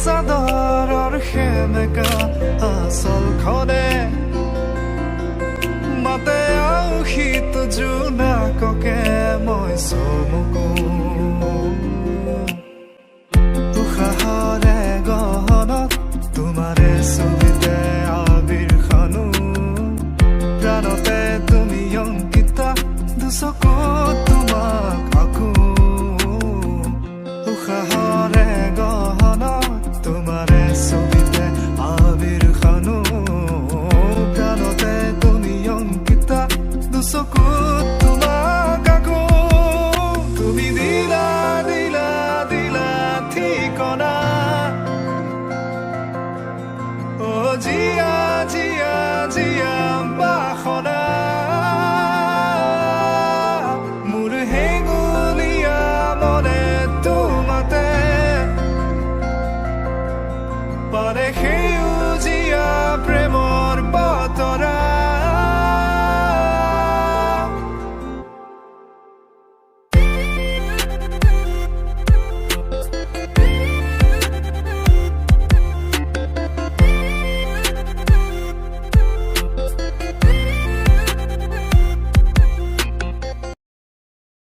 চাদৰৰ সেমেকা আচলখনে মাতে আউসীত জোনাককে মই চমকো উশাহৰে গহনত তোমাৰে ছবিতে আবিৰ খানো প্ৰাণতে তুমি অংকিতা দুচকুত তোমাক আকো উশাহৰে গহনত তোমাৰে ছবিতে আবিৰ খানো প্ৰাণতে তুমি অংকিতা দুচকুত তোমাক আকো তুমি দিলা দিলা দিলা ঠিকনা অ জিয়া জিয়া জিয়া বাসনা মোৰ হেঙুলীয়া মনে তোমাতে পাৰে সেউজীয়া প্ৰেম